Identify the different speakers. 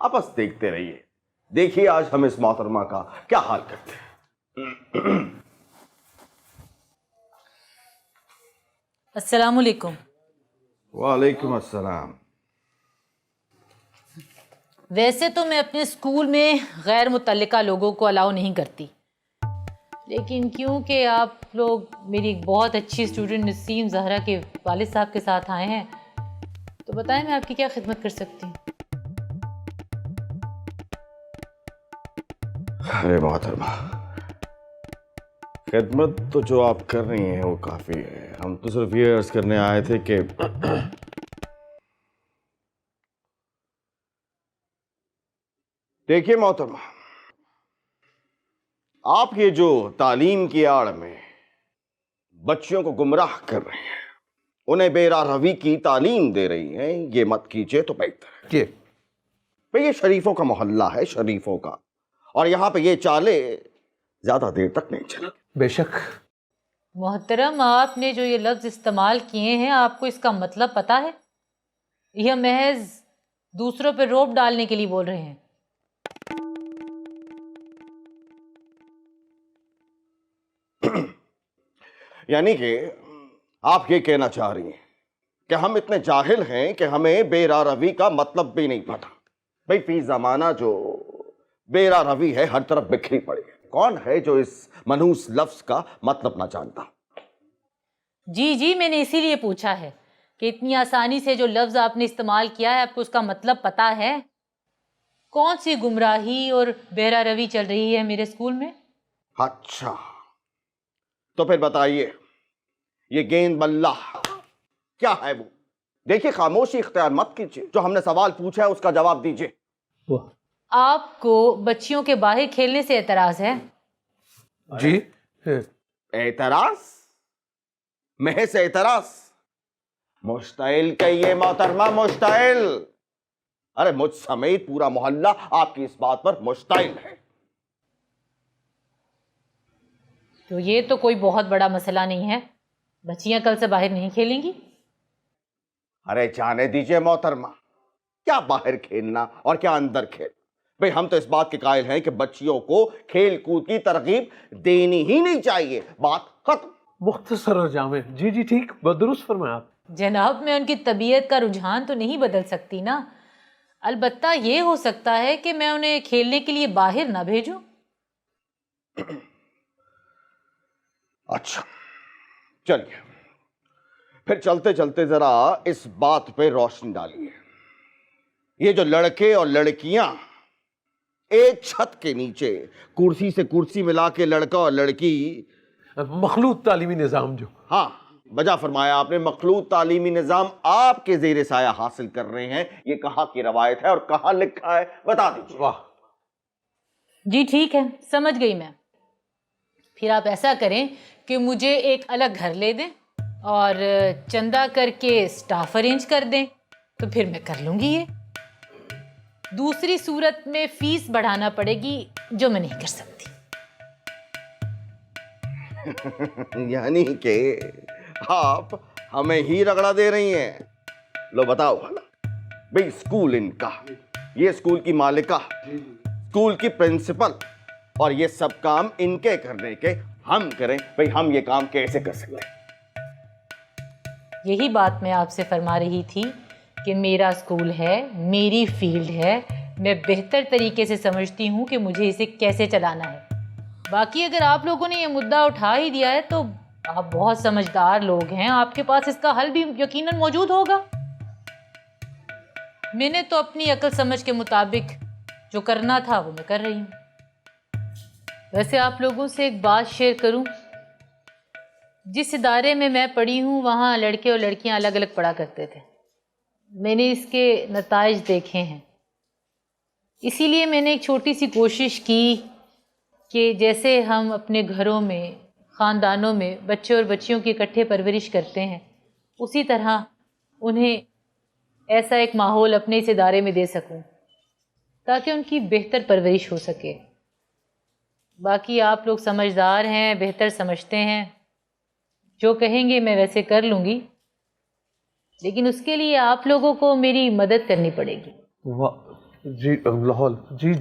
Speaker 1: आपस देखते रहिए, देखिए आज हम इस मोहतरमा का क्या हाल करते हैं।
Speaker 2: अस्सलाम वालेकुम।
Speaker 1: वालेकुम अस्सलाम।
Speaker 2: वैसे तो मैं अपने स्कूल में गैर मुतल्लिका लोगों को अलाउ नहीं करती, लेकिन क्योंकि आप लोग मेरी एक बहुत अच्छी स्टूडेंट नसीम ज़हरा के वालिद साहब के साथ आए हैं, तो बताएं मैं आपकी क्या खिदमत कर सकती हूँ।
Speaker 1: अरे मोहतरमा, खिदमत तो जो आप कर रही हैं वो काफी है। हम तो सिर्फ ये अर्ज करने आए थे कि देखिए मोहतरमा, आप ये जो तालीम की आड़ में बच्चियों को गुमराह कर रहे हैं, उन्हें बेराह रवी की तालीम दे रही हैं, ये मत कीजिए तो बेहतर है। भाई ये शरीफों का मोहल्ला है, शरीफों का, और यहाँ पे ये चाले ज्यादा देर तक नहीं चले।
Speaker 3: बेशक।
Speaker 2: मोहतरम, आपने जो ये लफ्ज़ इस्तेमाल किए हैं, आपको इसका मतलब पता है? यह महज दूसरों पर रोब डालने के लिए बोल रहे हैं।
Speaker 1: यानी कि आप ये कहना चाह रही हैं कि हम इतने जाहिल हैं कि हमें बेराह रवी का मतलब भी नहीं पता। भाई फी जमाना जो बेराह रवी है हर तरफ बिखरी पड़ी है, कौन है जो इस मनहूस लफ्ज का मतलब ना जानता?
Speaker 2: जी, मैंने इसीलिए पूछा है कि इतनी आसानी से जो लफ्ज़ आपने इस्तेमाल किया है, आपको उसका मतलब पता है? कौन सी गुमराही और बेरा रवी चल रही है मेरे स्कूल में?
Speaker 1: अच्छा, तो फिर बताइए, ये गेंद बल्ला क्या है वो? देखिए, खामोशी इख्तियार मत कीजिए, जो हमने सवाल पूछा है उसका जवाब दीजिए।
Speaker 2: आपको बच्चियों के बाहर खेलने से एतराज है?
Speaker 3: जी।
Speaker 1: एतराज? महज एतराज? मुश्ताइल कहिए मोहतरमा, मुश्ताइल। अरे मुझ समेत पूरा मोहल्ला आपकी इस बात पर मुश्ताइल है।
Speaker 2: तो ये तो कोई बहुत बड़ा मसला नहीं है, बच्चियां कल से बाहर नहीं खेलेंगी।
Speaker 1: अरे जाने दीजिए मोहतरमा, क्या बाहर खेलना और क्या अंदर खेल। भाई हम तो इस बात के कायल हैं कि बच्चियों को खेल कूद की तरगीब देनी ही नहीं चाहिए, बात खत्म।
Speaker 3: मुख्तसर और जामे। जी ठीक, बदरुस्त फरमाया आप।
Speaker 2: जनाब, मैं उनकी तबीयत का रुझान तो नहीं बदल सकती ना। अलबत्ता ये हो सकता है कि मैं उन्हें खेलने के लिए बाहर ना भेजूं।
Speaker 1: अच्छा चलिए, फिर चलते चलते जरा इस बात पे रोशनी डालिए। ये जो लड़के और लड़कियां एक छत के नीचे कुर्सी से कुर्सी मिला के लड़का और लड़की,
Speaker 3: मखलूत तालीमी निज़ाम जो,
Speaker 1: हाँ बजा फरमाया आपने, मखलूत तालीमी निजाम आपके जेर साया हासिल कर रहे हैं, ये कहाँ की रवायत है और कहाँ लिखा है, बता दीजिए।
Speaker 3: वाह।
Speaker 2: जी ठीक है, समझ गई मैं। फिर आप ऐसा करें कि मुझे एक अलग घर ले दें और चंदा करके स्टाफ अरेंज कर दें, तो फिर मैं कर लूँगी ये। दूसरी सूरत में फीस बढ़ाना पड़ेगी, जो मैं नहीं कर सकती।
Speaker 1: यानी कि आप हमें ही रगड़ा दे रही हैं। लो बताओ भला, भाई स्कूल इनका, ये स्कूल की मालिका, स्कूल की प्रिंसिपल, और ये सब काम इनके करने के हम करें, भाई हम ये काम कैसे कर सकते हैं?
Speaker 2: यही बात मैं आपसे फरमा रही थी कि मेरा स्कूल है, मेरी फील्ड है, मैं बेहतर तरीके से समझती हूँ कि मुझे इसे कैसे चलाना है। बाकी अगर आप लोगों ने ये मुद्दा उठा ही दिया है तो आप बहुत समझदार लोग हैं, आपके पास इसका हल भी यकीनन मौजूद होगा। मैंने तो अपनी अकल समझ के मुताबिक जो करना था वो मैं कर रही हूँ। वैसे आप लोगों से एक बात शेयर करूँ, जिस इदारे में मैं पढ़ी हूँ वहाँ लड़के और लड़कियाँ अलग अलग पढ़ा करते थे। मैंने इसके नताइज देखे हैं, इसीलिए मैंने एक छोटी सी कोशिश की कि जैसे हम अपने घरों में, ख़ानदानों में बच्चे और बच्चियों की इकट्ठे परवरिश करते हैं, उसी तरह उन्हें ऐसा एक माहौल अपने इस इदारे में दे सकूं ताकि उनकी बेहतर परवरिश हो सके। बाकी आप लोग समझदार हैं, बेहतर समझते हैं, जो कहेंगे मैं वैसे कर लूँगी, लेकिन उसके लिए आप लोगों को मेरी मदद करनी पड़ेगी।
Speaker 3: جی لاہور جی